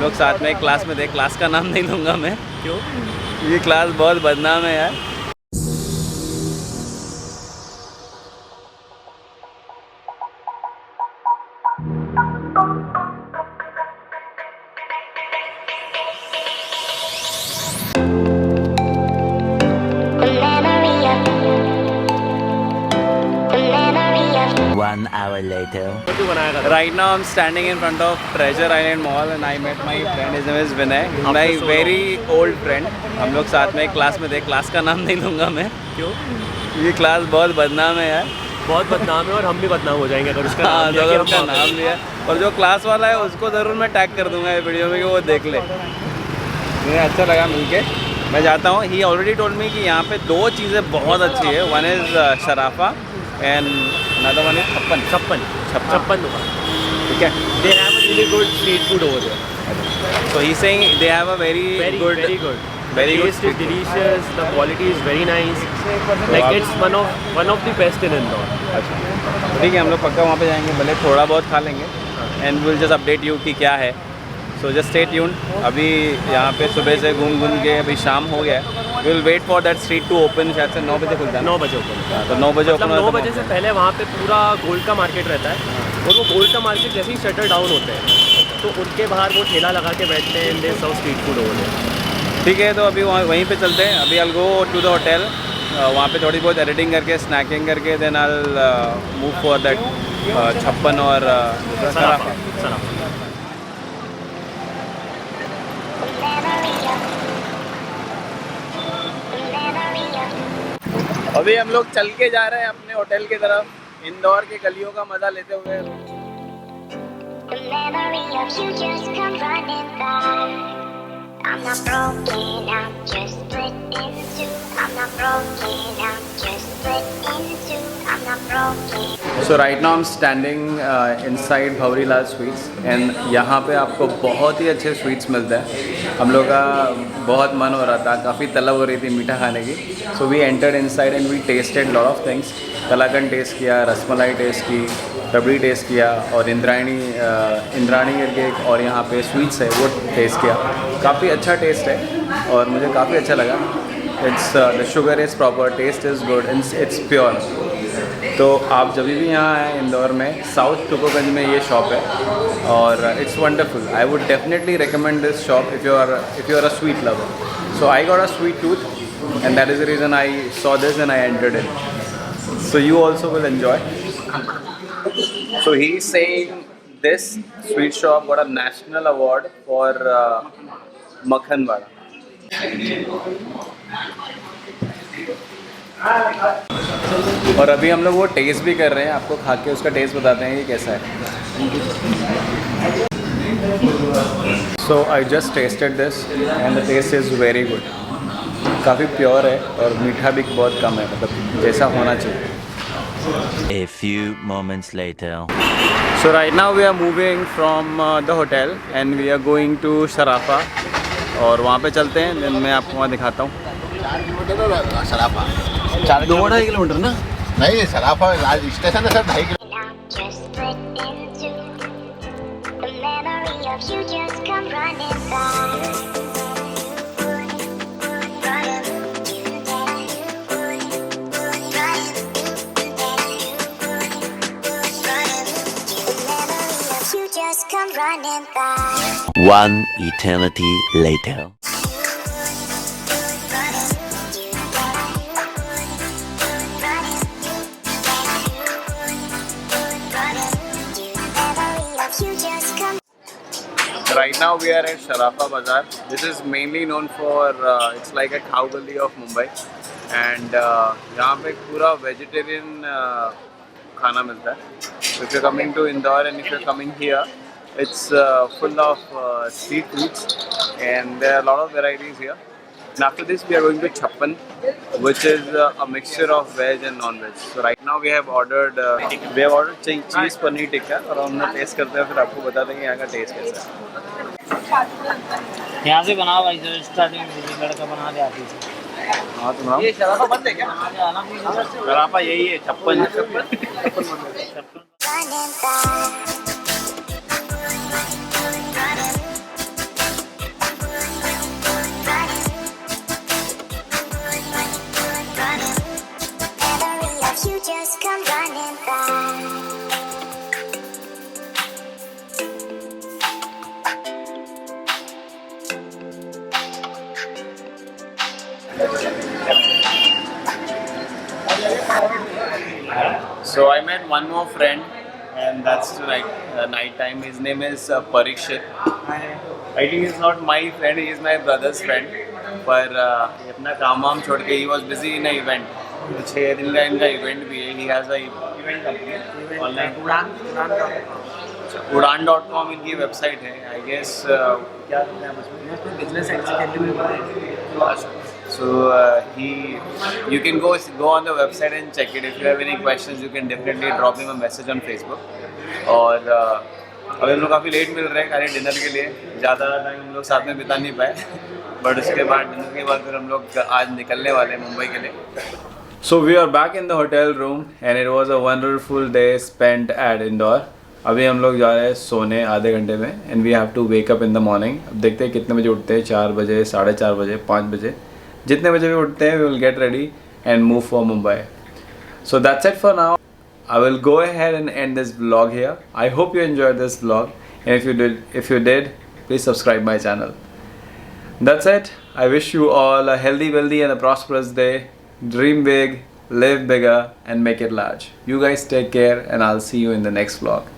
लोग साथ में एक क्लास में थे, क्लास का नाम नहीं लूँगा मैं। क्यों? ये क्लास बहुत बदनाम है यार। One hour later. Right now I'm standing in front of Treasure Island Mall and I met my friend. His name is Vinay. He's my very old friend. हम लोग साथ में एक क्लास में थे, क्लास का नाम नहीं लूँगा मैं। क्यों? ये क्लास बहुत बदनाम है यार। बहुत बदनाम है और हम भी बदनाम हो जाएंगे अगर उसका नाम लिया कि हम उसका नाम लिया। और जो क्लास वाला है उसको ज़रूर मैं टैग कर दूंगा ये वीडियो में कि वो देख ले। मुझे अच्छा लगा मिलके। मैं जाता हूँ। ही ऑलरेडी टोल्ड मी कि यहाँ पे दो चीज़ें बहुत अच्छी है। One is Sarafa and another one is Chhappan Dukan. ठीक है। They have a really good street food over there. So he's saying they have a very good. The taste is delicious. The quality is very nice. Like it's one of the best in Indore. अच्छा, ठीक है, हम लोग पक्का वहाँ पे जाएंगे, भले थोड़ा बहुत खा लेंगे। And will just update you कि क्या है। So just stay tuned. अभी यहाँ पे सुबह से घूम के अभी शाम हो गया है। Will wait for that street to open. शायद से 9 बजे खुलता है। 9 बजे ओपन। तो 9 बजे ओपन। 9 बजे से पहले वहाँ पे पूरा गोल्ड का मार्केट रहता है और वो गोल्ड का मार्केट जैसे ही शटर डाउन होते हैं तो उनके बाहर वो ठेला लगा के बैठते हैं and they serve street food over there. ठीक है, तो अभी वहीं पे चलते हैं। अभी I'll go to the hotel, वहाँ पे थोड़ी बहुत एडिटिंग करके स्नैकिंग करके then I'll move for that छप्पन और सराफा। अभी हम लोग चल के जा रहे हैं अपने होटल की तरफ, इंदौर के गलियों का मजा लेते हुए। I'm not broken, I'm just split in two. I'm not broken, I'm just split in two. I'm not broken. So right now I'm standing inside Bhawrilal Sweets and यहाँ पे आपको बहुत ही अच्छे स्वीट्स मिलते हैं। हम लोग का बहुत मन हो रहा था, काफ़ी तलब हो रही थी मीठा खाने की। So we entered inside and we tasted lot of things. Kalakand taste किया, रसमलाई टेस्ट की, रबड़ी टेस्ट किया और इंद्राणी करके एक और यहाँ पे स्वीट्स है वो टेस्ट किया। काफ़ी अच्छा टेस्ट है और मुझे काफ़ी अच्छा लगा। It's the sugar is proper, taste is good, it's pure. तो आप जब भी यहाँ आए इंदौर में, साउथ तुकोगंज में ये शॉप है और it's wonderful. I would definitely recommend this shop if you are a sweet lover. So I got a sweet tooth and that is the reason I saw this and I entered in. So you also will enjoy. So he's saying this sweet shop got a national award for Makhan Wada. और अभी हम लोग वो test भी कर रहे हैं, आपको खा के उसका टेस्ट बताते हैं कि कैसा है। So I just tasted this and the taste is very good. काफ़ी प्योर है और मीठा भी बहुत कम है, मतलब जैसा होना चाहिए। A few moments later. So right now we are moving from the hotel and we are going to Sarafa और वहाँ पे चलते हैं। then मैं आपको वहाँ दिखाता हूँ। 2-2.5 किलोमीटर ना? नहीं, शराफा स्टेशन है sir 2.5 kilometre. One eternity later. Right now we are at Sharafa Bazaar. This is mainly known for it's like a cow gully of Mumbai and यहाँ पे पूरा vegetarian खाना मिलता है। So if you're coming to Indore and if you're coming here, it's full of street foods and there are a lot of varieties here. And after this we are going to Chappan, which is a mixture of veg and non-veg. So right now we have ordered cheese paneer tikka और हम लोग test करते हैं, फिर आपको बताते हैं कि यहाँ का टेस्ट कैसा है। यहाँ से बनाओ भाई, जो स्टार्टिंग में लड़का बना दे आती है। हाँ तो ये शराफा बंद है क्या? शराफा यही है, छप्पन। So I met one more friend, and that's like night time. His name is Parikshit. I think he's not my friend, he is my brother's friend. पर ये अपना काम वाम छोड़ के he was busy in an event. तो 6 दिन का इनका event भी है. He has a event company online. Udan.com इनकी वेबसाइट है. I guess क्या करते हैं उसमें? Business activity. So you can go on the website and check it. If you have any questions, you can definitely drop him a message on Facebook. और अभी हम लोग काफ़ी लेट मिल रहे हैं खाली डिनर के लिए. ज़्यादा टाइम हम लोग साथ में बिता नहीं पाए. बट उसके बाद डिनर के बाद फिर हम लोग आज निकलने वाले हैं मुंबई के लिए. So we are back in the hotel room and it was a wonderful day spent at Indore. अभी हम लोग जा रहे हैं सोने आधे घंटे में. And we have to wake up in the morning. अब देखते हैं कितने बजे उठते हैं. 4 बजे, 4:30 बजे, 5 बजे. जितने बजे भी उठते हैं, we will get ready and move for Mumbai. So that's it for now. I will go ahead and end this vlog here. I hope you enjoyed this vlog, and if you did, please subscribe my channel. That's it. I wish you all a healthy, wealthy, and a prosperous day. Dream big, live bigger, and make it large. You guys take care, and I'll see you in the next vlog.